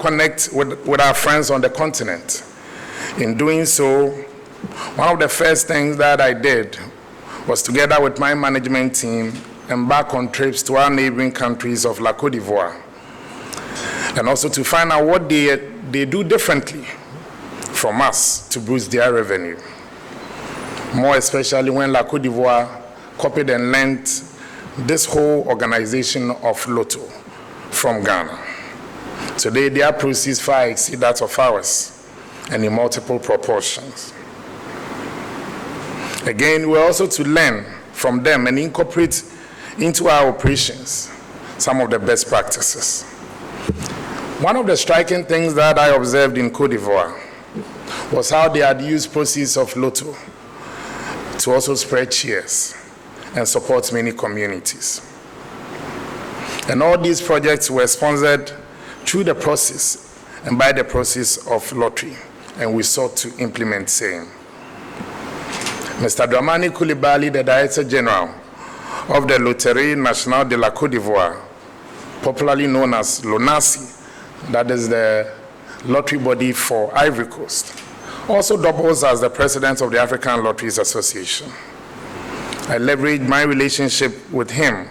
connect with our friends on the continent. In doing so, one of the first things that I did was, together with my management team, embark on trips to our neighboring countries of La Côte d'Ivoire, and also to find out what they do differently from us to boost their revenue. More especially when La Côte d'Ivoire copied and lent this whole organization of Lotto from Ghana. Today, their proceeds far exceed that of ours, and in multiple proportions. Again, we're also to learn from them and incorporate into our operations some of the best practices. One of the striking things that I observed in Côte d'Ivoire was how they had used proceeds of Lotto to also spread cheers and support many communities. And all these projects were sponsored through the process and by the process of lottery, and we sought to implement same. Mr. Dramani Coulibaly, the Director General of the Loterie Nationale de la Côte d'Ivoire, popularly known as LONASI, that is the lottery body for Ivory Coast, also doubles as the president of the African Lotteries Association. I leveraged my relationship with him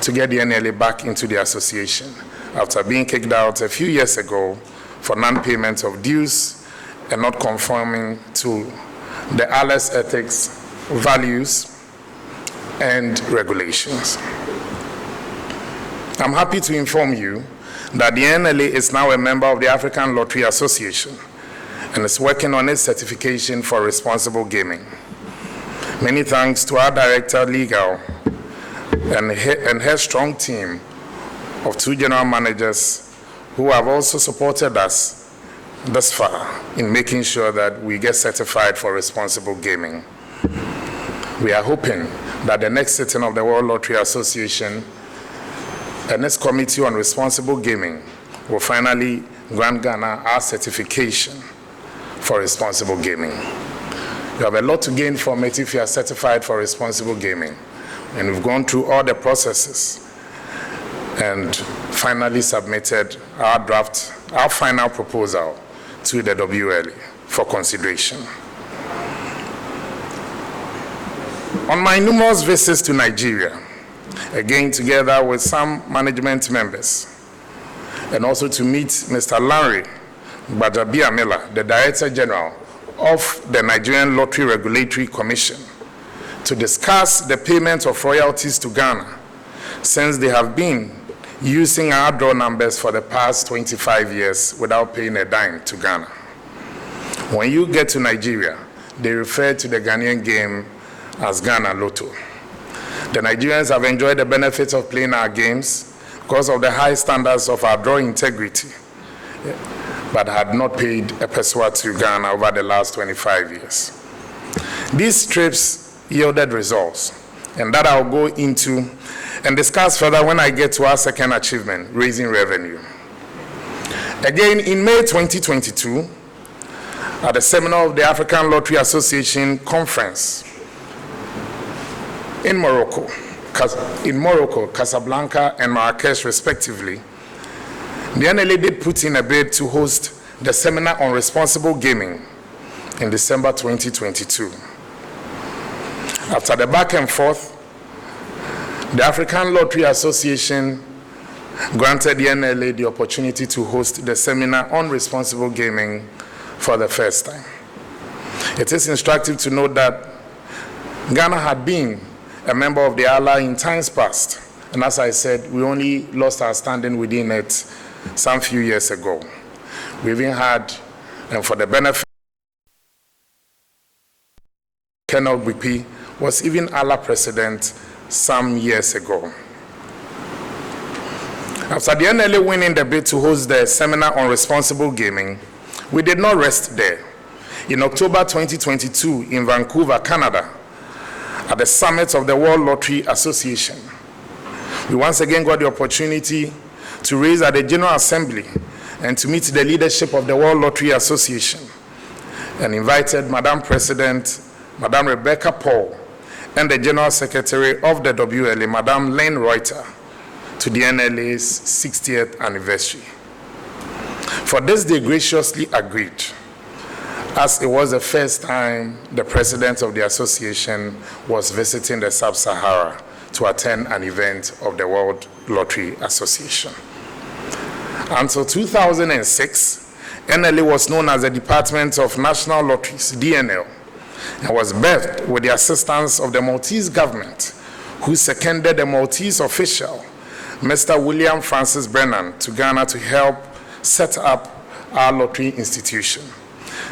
to get the NLA back into the association after being kicked out a few years ago for non-payment of dues and not conforming to the ALS ethics, values, and regulations. I'm happy to inform you that the NLA is now a member of the African Lottery Association and is working on its certification for responsible gaming. Many thanks to our Director Legal and her strong team of 2 general managers who have also supported us thus far in making sure that we get certified for responsible gaming. We are hoping that the next sitting of the World Lottery Association and its Committee on Responsible Gaming will finally grant Ghana our certification for responsible gaming. You have a lot to gain from it if you are certified for responsible gaming. And we've gone through all the processes and finally submitted our final proposal to the WLA for consideration. On my numerous visits to Nigeria, again together with some management members, and also to meet Mr. Larry Gbajabiamila, the Director General of the Nigerian Lottery Regulatory Commission, to discuss the payment of royalties to Ghana, since they have been using our draw numbers for the past 25 years without paying a dime to Ghana. When you get to Nigeria, they refer to the Ghanaian game as Ghana Lotto. The Nigerians have enjoyed the benefits of playing our games because of the high standards of our draw integrity, but had not paid a pesewa to Ghana over the last 25 years. These trips yielded results, and that I'll go into and discuss further when I get to our second achievement, raising revenue. Again, in May 2022, at the seminar of the African Lottery Association Conference in Morocco, Casablanca, and Marrakesh, respectively, the NLA did put in a bid to host the seminar on responsible gaming in December 2022. After the back and forth, the African Lottery Association granted the NLA the opportunity to host the seminar on responsible gaming for the first time. It is instructive to note that Ghana had been a member of the ALA in times past, and as I said, we only lost our standing within it some few years ago. We even had, and for the benefit, Colonel BP was even ALA president some years ago. After the NLA winning the bid to host the seminar on responsible gaming, we did not rest there. In October 2022 in Vancouver, Canada, at the summit of the World Lottery Association, we once again got the opportunity to raise at the General Assembly and to meet the leadership of the World Lottery Association, and invited Madam President, Madam Rebecca Paul, and the General Secretary of the WLA, Madam Lane Reuter, to the NLA's 60th anniversary. For this, they graciously agreed, as it was the first time the president of the association was visiting the Sub-Sahara to attend an event of the World Lottery Association. Until 2006, NLA was known as the Department of National Lotteries, DNL, and was birthed with the assistance of the Maltese government, who seconded the Maltese official, Mr. William Francis Brennan, to Ghana to help set up our lottery institution.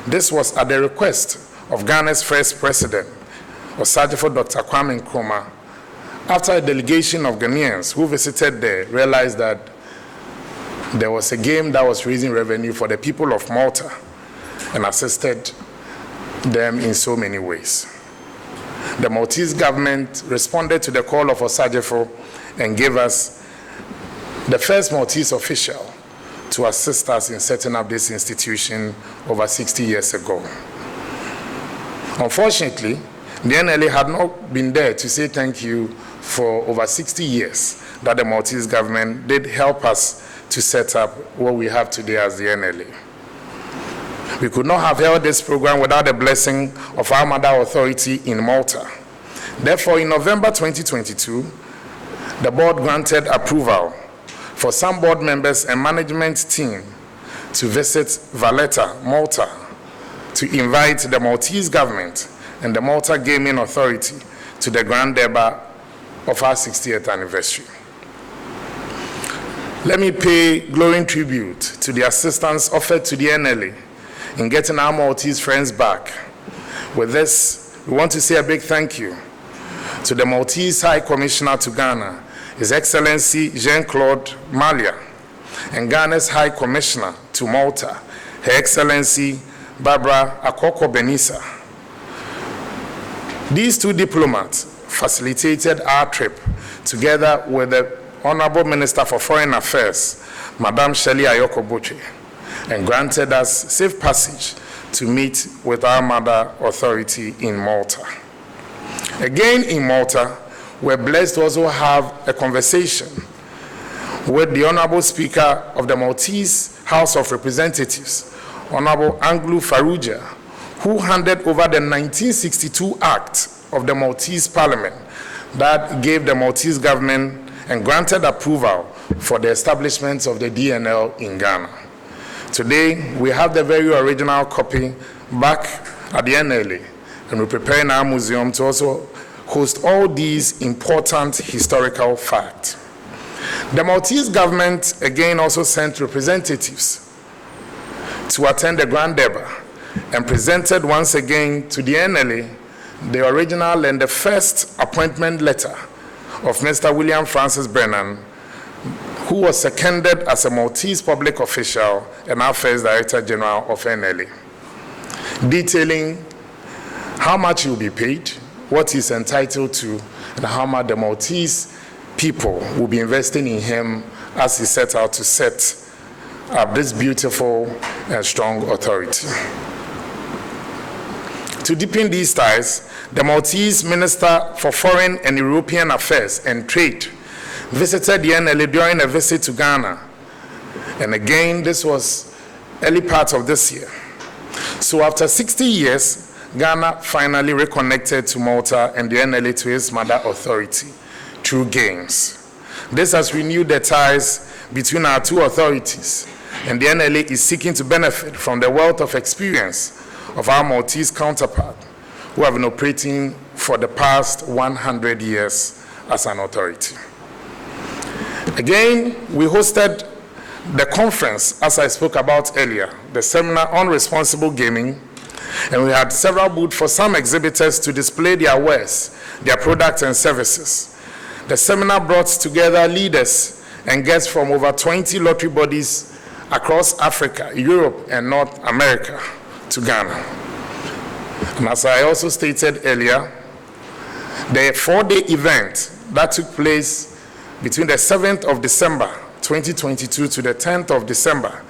This was at the request of Ghana's first president, Osajifo Dr. Kwame Nkrumah, after a delegation of Ghanaians who visited there realized that there was a game that was raising revenue for the people of Malta and assisted them in so many ways. The Maltese government responded to the call of Osajifo and gave us the first Maltese official to assist us in setting up this institution over 60 years ago. Unfortunately, the NLA had not been there to say thank you for over 60 years that the Maltese government did help us to set up what we have today as the NLA. We could not have held this program without the blessing of our mother authority in Malta. Therefore, in November 2022, the board granted approval for some board members and management team to visit Valletta, Malta, to invite the Maltese government and the Malta Gaming Authority to the Grand Deba of our 60th anniversary. Let me pay glowing tribute to the assistance offered to the NLA in getting our Maltese friends back. With this, we want to say a big thank you to the Maltese High Commissioner to Ghana, His Excellency Jean-Claude Malia, and Ghana's High Commissioner to Malta, Her Excellency Barbara Akoko Benisa. These two diplomats facilitated our trip together with the Honorable Minister for Foreign Affairs, Madame Shelley Ayoko Boche, and granted us safe passage to meet with our mother authority in Malta. Again in Malta, we're blessed to also have a conversation with the Honorable Speaker of the Maltese House of Representatives, Honorable Anglu Faruja, who handed over the 1962 Act of the Maltese Parliament that gave the Maltese government and granted approval for the establishment of the DNL in Ghana. Today, we have the very original copy back at the NLA, and we're preparing our museum to also host all these important historical facts. The Maltese government again also sent representatives to attend the Grand Deba and presented once again to the NLA the original and the first appointment letter of Mr. William Francis Brennan, who was seconded as a Maltese public official and our first Director General of NLA, detailing how much he will be paid, what he's entitled to, and how much the Maltese people will be investing in him as he set out to set up this beautiful and strong authority. To deepen these ties, the Maltese Minister for Foreign and European Affairs and Trade visited the NLA during a visit to Ghana. And again, this was early part of this year. So after 60 years, Ghana finally reconnected to Malta and the NLA to its mother authority through games. This has renewed the ties between our two authorities, and the NLA is seeking to benefit from the wealth of experience of our Maltese counterpart, who have been operating for the past 100 years as an authority. Again, we hosted the conference, as I spoke about earlier, the seminar on responsible gaming, and we had several booths for some exhibitors to display their wares, their products and services. The seminar brought together leaders and guests from over 20 lottery bodies across Africa, Europe, and North America to Ghana. And as I also stated earlier, the 4-day event that took place between the 7th of December 2022 to the 10th of December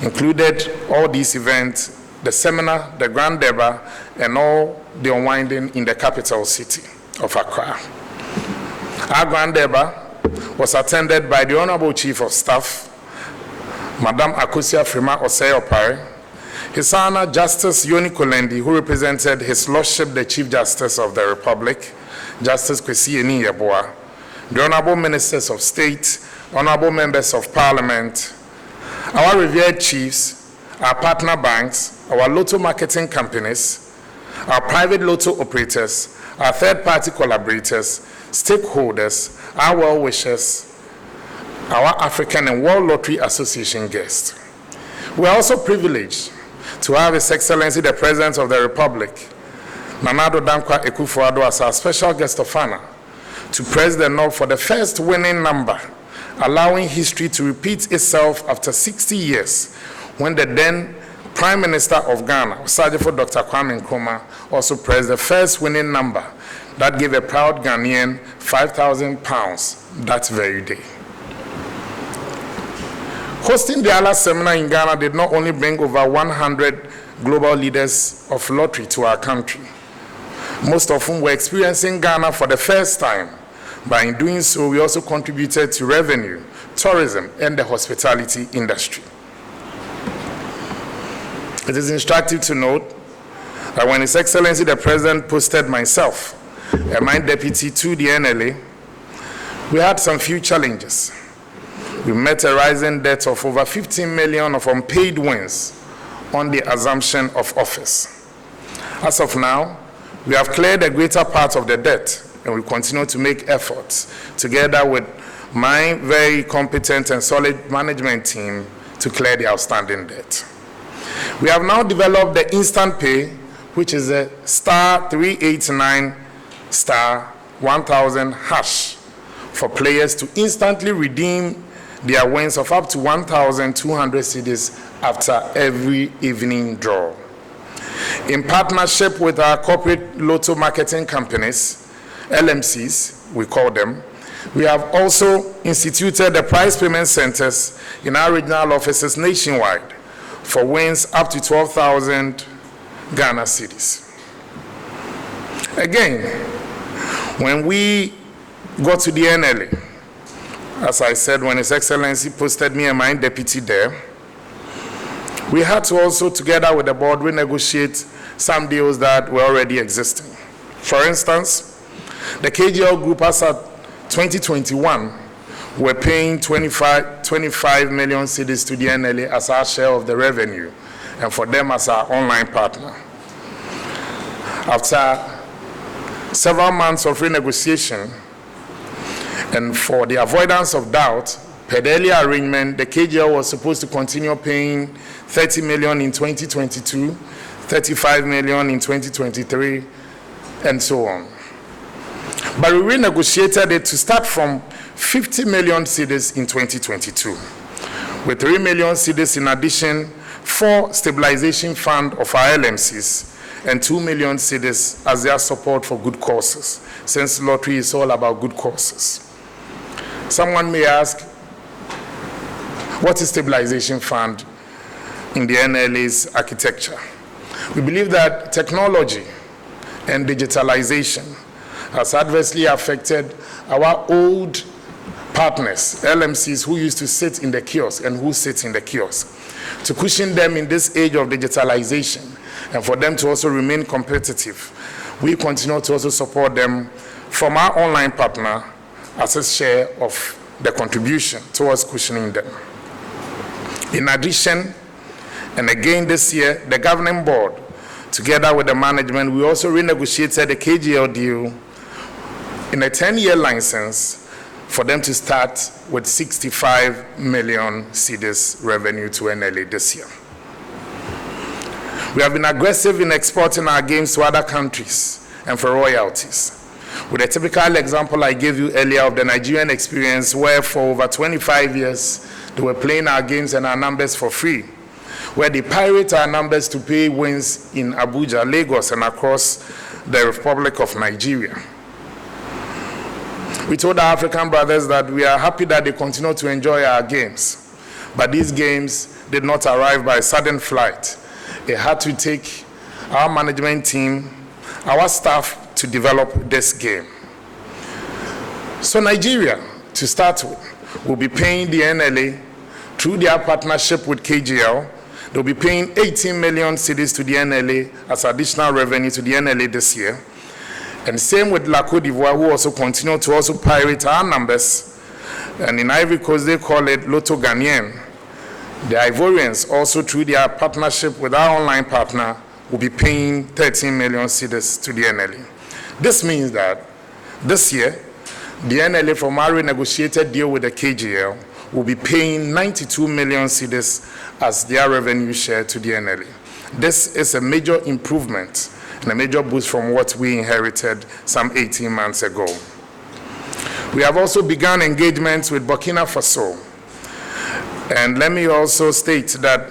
included all these events, the seminar, the Grand Deba, and all the unwinding in the capital city of Accra. Our Grand Deba was attended by the Honorable Chief of Staff, Madam Akosia Frima Osei-Opare, His Honor Justice Yoni Kolendi, who represented His Lordship the Chief Justice of the Republic, Justice Kwesi Eni-Yeboah, the Honorable Ministers of State, Honorable Members of Parliament, our revered chiefs, our partner banks, our lotto marketing companies, our private lotto operators, our third-party collaborators, stakeholders, our well-wishers, our African and World Lottery Association guests. We are also privileged to have His Excellency the President of the Republic, Nana Addo Dankwa Akufo-Addo, as our special guest of honor to press the knob for the first winning number, allowing history to repeat itself after 60 years, when the then Prime Minister of Ghana, Osajifo Dr. Kwame Nkrumah, also pressed the first winning number that gave a proud Ghanaian £5,000 that very day. Hosting the ALA seminar in Ghana did not only bring over 100 global leaders of lottery to our country, most of whom were experiencing Ghana for the first time. By in doing so, we also contributed to revenue, tourism, and the hospitality industry. It is instructive to note that when His Excellency the President posted myself and my deputy to the NLA, we had some few challenges. We met a rising debt of over 15 million of unpaid wins on the assumption of office. As of now, we have cleared a greater part of the debt, and we continue to make efforts together with my very competent and solid management team to clear the outstanding debt. We have now developed the instant pay, which is a *389 *1000 hash for players to instantly redeem their wins of up to 1,200 cedis after every evening draw. In partnership with our corporate lotto marketing companies, LMCs, we call them, we have also instituted the prize payment centers in our regional offices nationwide for wins up to 12,000 Ghana cedis. Again, when we got to the NLA, as I said, when His Excellency posted me and my deputy there, we had to also, together with the board, renegotiate some deals that were already existing. For instance, the KGL Group, as at 2021, were paying 25 million cedis to the NLA as our share of the revenue, and for them as our online partner. After several months of renegotiation, and for the avoidance of doubt, per the earlier arrangement, the KGL was supposed to continue paying 30 million in 2022, 35 million in 2023, and so on. But we renegotiated it to start from 50 million cedis in 2022, with 3 million cedis in addition for stabilization fund of our LMCs, and 2 million cedis as their support for good causes, since lottery is all about good causes. Someone may ask, what is stabilization fund in the NLA's architecture? We believe that technology and digitalization has adversely affected our old partners, LMCs, who used to sit in the kiosk and who sit in the kiosk. To cushion them in this age of digitalization and for them to also remain competitive, we continue to also support them from our online partner as a share of the contribution towards cushioning them. In addition, and again this year, the governing board, together with the management, we also renegotiated the KGL deal in a 10-year license for them to start with 65 million cedis revenue to NLA this year. We have been aggressive in exporting our games to other countries and for royalties. With a typical example I gave you earlier of the Nigerian experience, where for over 25 years they were playing our games and our numbers for free, where they pirate our numbers to pay wins in Abuja, Lagos, and across the Republic of Nigeria. We told our African brothers that we are happy that they continue to enjoy our games, but these games did not arrive by sudden flight. It had to take our management team, our staff, to develop this game. So Nigeria, to start with, will be paying the NLA through their partnership with KGL, they'll be paying 18 million cedis to the NLA as additional revenue to the NLA this year. And same with La Côte d'Ivoire, who also continue to also pirate our numbers. And in Ivory Coast, they call it Lotto Ghanaian. The Ivorians, also through their partnership with our online partner, will be paying 13 million cedis to the NLA. This means that this year, the NLA from our renegotiated deal with the KGL will be paying 92 million cedis as their revenue share to the NLA. This is a major improvement and a major boost from what we inherited some 18 months ago. We have also begun engagements with Burkina Faso. And let me also state that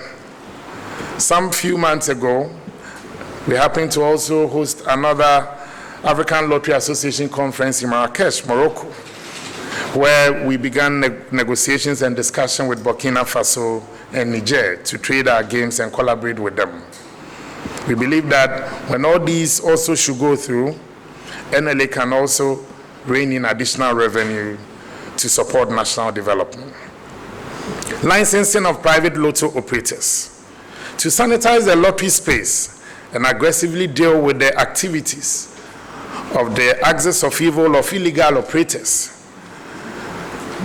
some few months ago, we happened to also host another African Lottery Association conference in Marrakesh, Morocco, where we began negotiations and discussion with Burkina Faso and Niger to trade our games and collaborate with them. We believe that when all these also should go through, NLA can also rein in additional revenue to support national development. Licensing of private lotto operators. To sanitize the lottery space and aggressively deal with the activities of the axis of evil of illegal operators,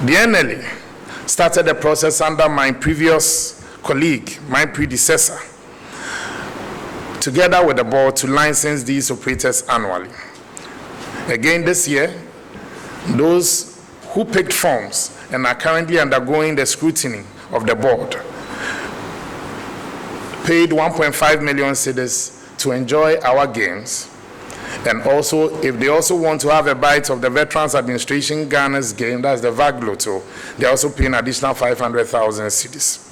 the NLA started the process under my previous colleague, my predecessor, together with the board to license these operators annually. Again this year, those who picked forms and are currently undergoing the scrutiny of the board paid 1.5 million cedis to enjoy our games. And also, if they also want to have a bite of the Veterans Administration Ghana's game, that's the VAG Lotto, they're also paying additional 500,000 cedis.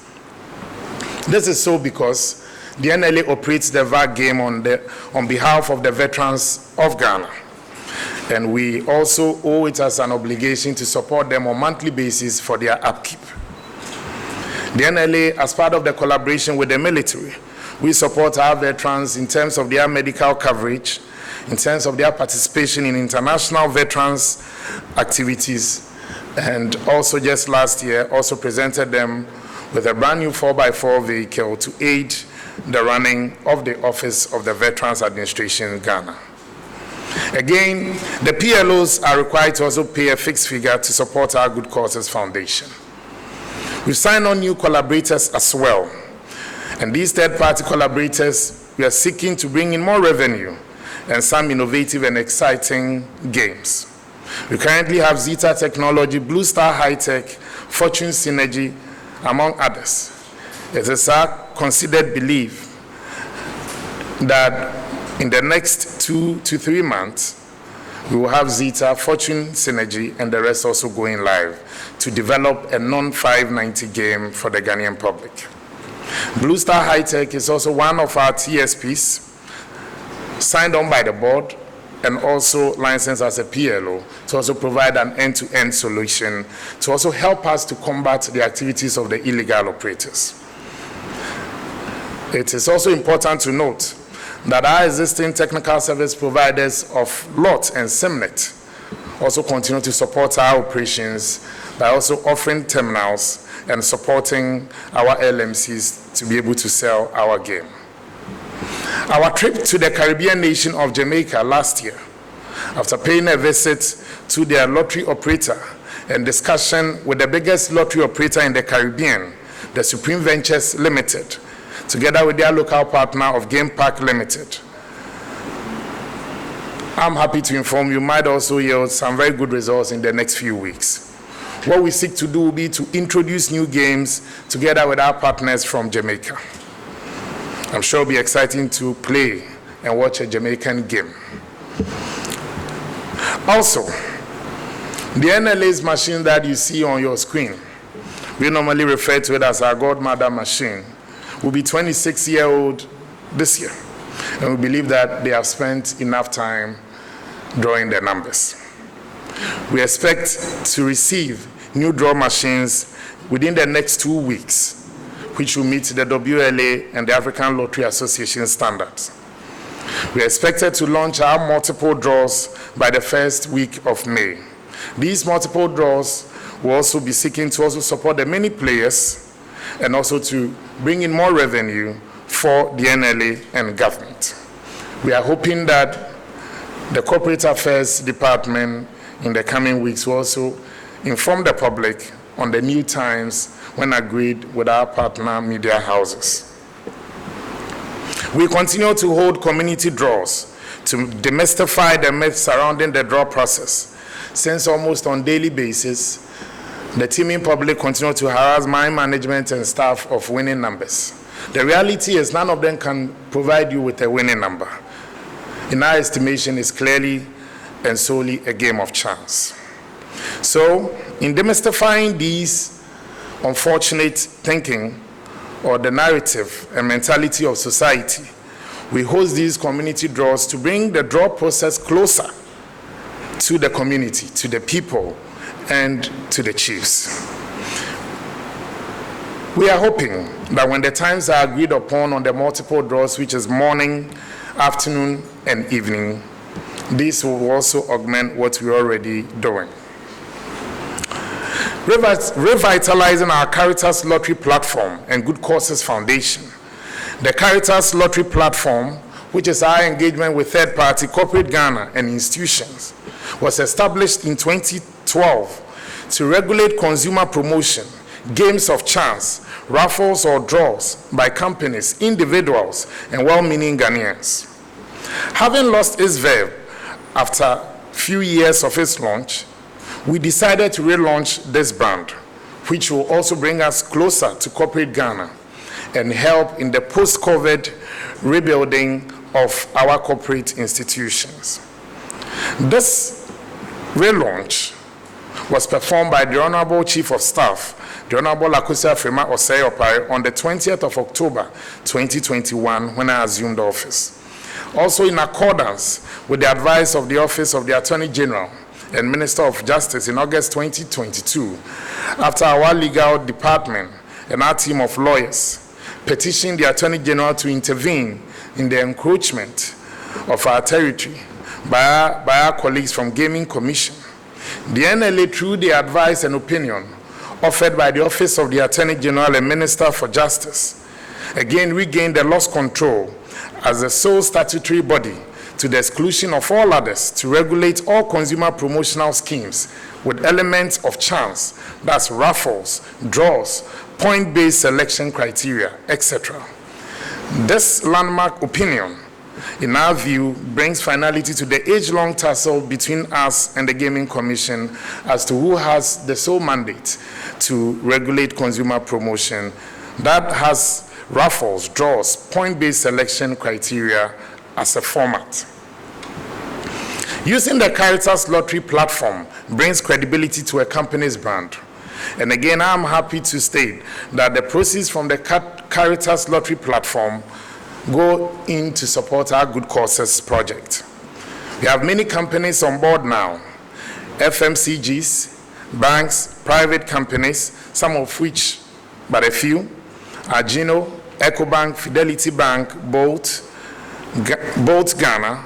This is so because the NLA operates the VAG game on behalf of the veterans of Ghana. And we also owe it as an obligation to support them on a monthly basis for their upkeep. The NLA, as part of the collaboration with the military, we support our veterans in terms of their medical coverage, in terms of their participation in international veterans activities, and also just last year also presented them with a brand new 4x4 vehicle to aid the running of the Office of the Veterans Administration Ghana. Again, the PLOs are required to also pay a fixed figure to support our Good Causes Foundation. We've signed on new collaborators as well, and these third-party collaborators, we are seeking to bring in more revenue and some innovative and exciting games. We currently have Zeta Technology, Blue Star High Tech, Fortune Synergy, among others. It is our considered belief that in the next 2 to 3 months, we will have Zeta, Fortune Synergy, and the rest also going live to develop a non-590 game for the Ghanaian public. Blue Star High Tech is also one of our TSPs, signed on by the board and also licensed as a PLO to also provide an end-to-end solution to also help us to combat the activities of the illegal operators. It is also important to note that our existing technical service providers of LOT and SIMNET also continue to support our operations by also offering terminals and supporting our LMCs to be able to sell our game. Our trip to the Caribbean nation of Jamaica last year, after paying a visit to their lottery operator and discussion with the biggest lottery operator in the Caribbean, the Supreme Ventures Limited, together with their local partner of Game Park Limited, I'm happy to inform you might also yield some very good results in the next few weeks. What we seek to do will be to introduce new games together with our partners from Jamaica. I'm sure it'll be exciting to play and watch a Jamaican game. Also, the NLA's machine that you see on your screen, we normally refer to it as our godmother machine, will be 26-year-old this year. And we believe that they have spent enough time drawing their numbers. We expect to receive new draw machines within the next 2 weeks, which will meet the WLA and the African Lottery Association standards. We are expected to launch our multiple draws by the first week of May. These multiple draws will also be seeking to also support the many players and also to bring in more revenue for the NLA and government. We are hoping that the Corporate Affairs Department in the coming weeks will also inform the public on the new times when agreed with our partner media houses. We continue to hold community draws to demystify the myths surrounding the draw process, since almost on daily basis, the teaming public continue to harass my management and staff of winning numbers. The reality is none of them can provide you with a winning number. In our estimation, it's clearly and solely a game of chance. So, in demystifying these unfortunate thinking or the narrative and mentality of society, we host these community draws to bring the draw process closer to the community, to the people, and to the chiefs. We are hoping that when the times are agreed upon on the multiple draws, which is morning, afternoon, and evening, this will also augment what we're already doing. Revitalizing our Caritas Lottery Platform and Good Causes Foundation. The Caritas Lottery Platform, which is our engagement with third-party corporate Ghana and institutions, was established in 2012 to regulate consumer promotion, games of chance, raffles or draws by companies, individuals, and well-meaning Ghanaians. Having lost its verve after a few years of its launch, we decided to relaunch this brand, which will also bring us closer to corporate Ghana and help in the post-COVID rebuilding of our corporate institutions. This relaunch was performed by the Honorable Chief of Staff, the Honorable Akusa Frema Osei-Opare, on the 20th of October 2021 when I assumed office. Also in accordance with the advice of the Office of the Attorney General and Minister of Justice in August 2022, after our legal department and our team of lawyers petitioned the Attorney General to intervene in the encroachment of our territory by our colleagues from Gaming Commission, the NLA, through the advice and opinion offered by the Office of the Attorney General and Minister for Justice, again regained the lost control as the sole statutory body to the exclusion of all others to regulate all consumer promotional schemes with elements of chance, that's raffles, draws, point-based selection criteria, etc. This landmark opinion, in our view, brings finality to the age-long tussle between us and the Gaming Commission as to who has the sole mandate to regulate consumer promotion that has raffles, draws, point-based selection criteria as a format. Using the Caritas Lottery Platform brings credibility to a company's brand. And again, I'm happy to state that the proceeds from the Caritas Lottery Platform go in to support our Good Causes project. We have many companies on board now, FMCGs, banks, private companies, some of which, but a few, are Gino, EcoBank, Fidelity Bank, Bolt Ghana,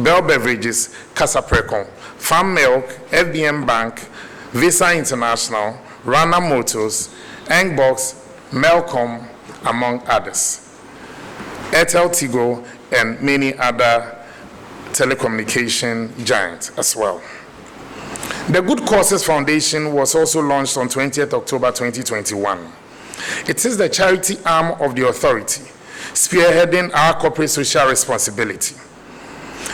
Bell Beverages, Casa Precon, Farm Milk, FBM Bank, Visa International, Rana Motors, Engbox, Melcom, among others. Airtel Tigo, and many other telecommunication giants as well. The Good Causes Foundation was also launched on 20th October 2021. It is the charity arm of the authority, spearheading our corporate social responsibility.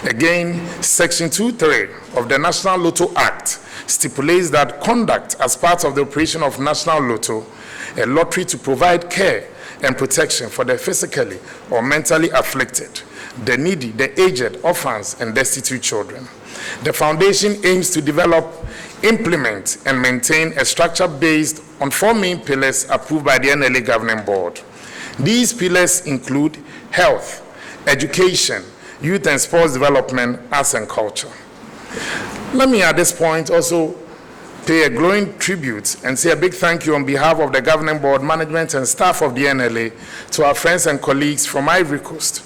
Again, Section 2(3) of the National Lotto Act stipulates that conduct as part of the operation of National Lotto, a lottery to provide care and protection for the physically or mentally afflicted, the needy, the aged, orphans, and destitute children. The foundation aims to develop, implement, and maintain a structure based on 4 main pillars approved by the NLA Governing Board. These pillars include health, education, youth and sports development, arts and culture. Let me at this point also pay a glowing tribute and say a big thank you on behalf of the Governing Board, management, and staff of the NLA to our friends and colleagues from Ivory Coast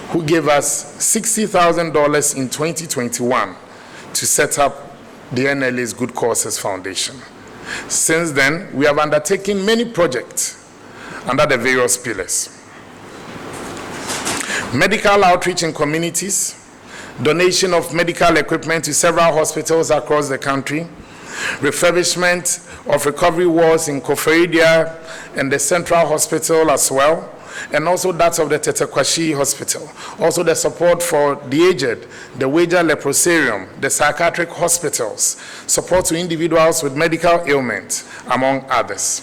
who gave us $60,000 in 2021 to set up the NLA's Good Causes Foundation. Since then, we have undertaken many projects under the various pillars. Medical outreach in communities, donation of medical equipment to several hospitals across the country, refurbishment of recovery wards in Koforidua and the Central Hospital as well, and also that of the Tetekwashi Hospital. Also the support for the aged, the Weja Leprosarium, the psychiatric hospitals, support to individuals with medical ailments, among others.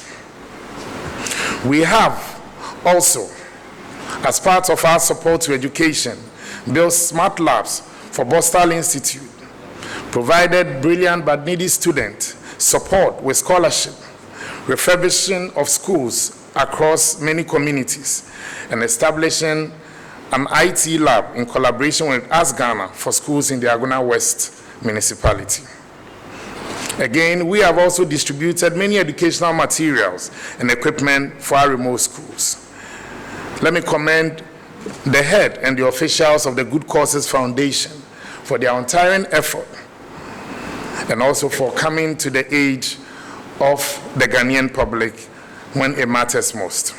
We have also, as part of our support to education, built smart labs for Bostal Institute, provided brilliant but needy students support with scholarship, refurbishing of schools across many communities, and establishing an IT lab in collaboration with Ask Ghana for schools in the Aguna West municipality. Again, we have also distributed many educational materials and equipment for our remote schools. Let me commend the head and the officials of the Good Causes Foundation for their untiring effort and also for coming to the aid of the Ghanaian public when it matters most.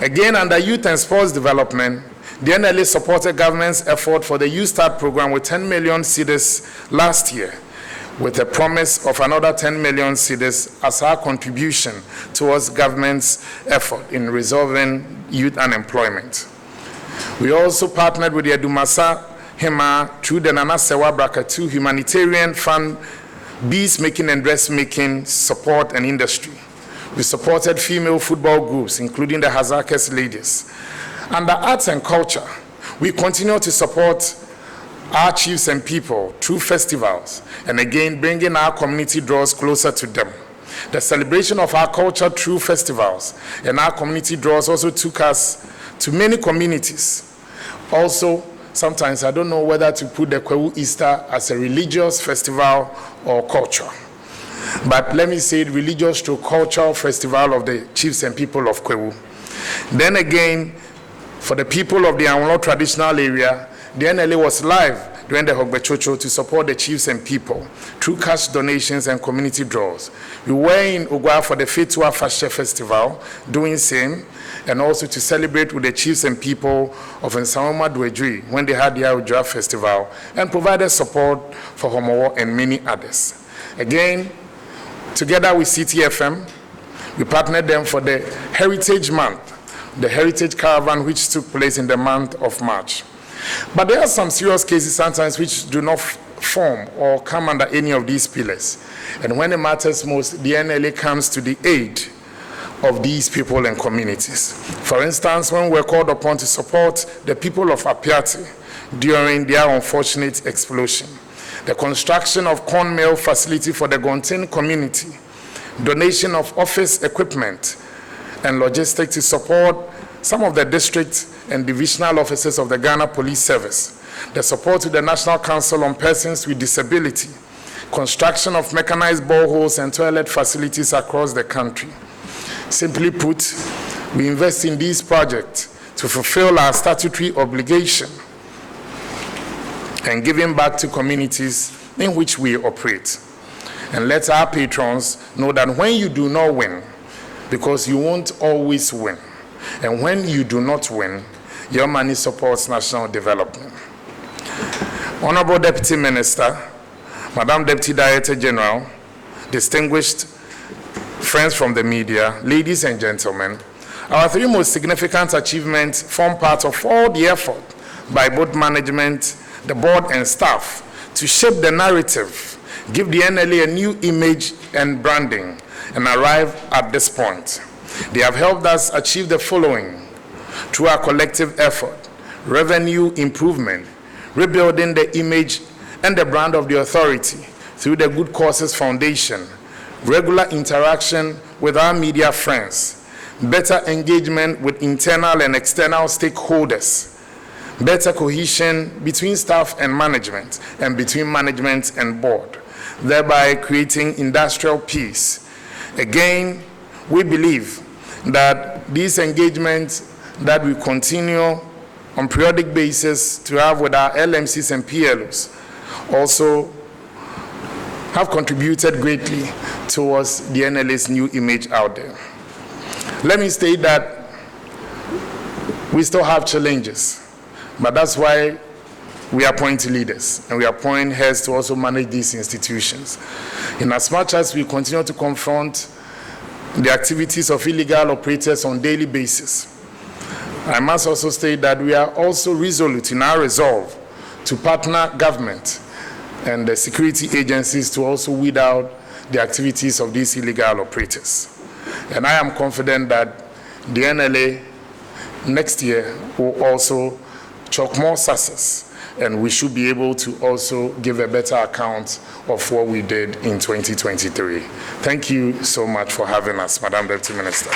Again, under Youth and Sports Development, the NLA supported government's effort for the Youth Start program with 10 million cedis last year, with a promise of another 10 million cedis as our contribution towards government's effort in resolving youth unemployment. We also partnered with the Edumasa Hema through the Nana Sewa Braka 2 Humanitarian Fund, Bees Making and Dressmaking Support and Industry. We supported female football groups, including the Hazakes Ladies. Under arts and culture, we continue to support our chiefs and people through festivals, and again, bringing our community draws closer to them. The celebration of our culture through festivals and our community draws also took us to many communities. Also, sometimes I don't know whether to put the Kwewu Easter as a religious festival or culture. But let me say religious to cultural festival of the chiefs and people of Kwewu. Then again, for the people of the Anwolo traditional area, the NLA was live during the Hogbechocho to support the chiefs and people through cash donations and community draws. We were in Ogwa for the Fetua Fashe Festival, doing same, and also to celebrate with the chiefs and people of Nsaoma Dwedri when they had their Ojra Festival, and provided support for Homowo and many others. Again, together with CTFM, we partnered them for the Heritage Month, the Heritage Caravan, which took place in the month of March. But there are some serious cases sometimes which do not form or come under any of these pillars. And when it matters most, the NLA comes to the aid of these people and communities. For instance, when we're called upon to support the people of Apiati during their unfortunate explosion, the construction of corn mill facility for the Gontin community, donation of office equipment and logistics to support some of the district and divisional offices of the Ghana Police Service, the support to the National Council on Persons with Disability, construction of mechanized boreholes and toilet facilities across the country. Simply put, we invest in these projects to fulfill our statutory obligation and giving back to communities in which we operate. And let our patrons know that when you do not win, because you won't always win, and when you do not win, your money supports national development. Honorable Deputy Minister, Madam Deputy Director General, distinguished friends from the media, ladies and gentlemen, our three most significant achievements form part of all the effort by both management, the board and staff to shape the narrative, give the NLA a new image and branding, and arrive at this point. They have helped us achieve the following through our collective effort: revenue improvement, rebuilding the image and the brand of the authority through the Good Causes Foundation, regular interaction with our media friends, better engagement with internal and external stakeholders, better cohesion between staff and management and between management and board, thereby creating industrial peace. Again, we believe that these engagements that we continue on periodic basis to have with our LMCs and PLOs also have contributed greatly towards the NLA's new image out there. Let me state that we still have challenges, but that's why we appoint leaders and we appoint heads to also manage these institutions. In as much as we continue to confront the activities of illegal operators on a daily basis, I must also state that we are also resolute in our resolve to partner government and the security agencies to also weed out the activities of these illegal operators. And I am confident that the NLA next year will also chalk more success, and we should be able to also give a better account of what we did in 2023. Thank you so much for having us, Madam Deputy Minister.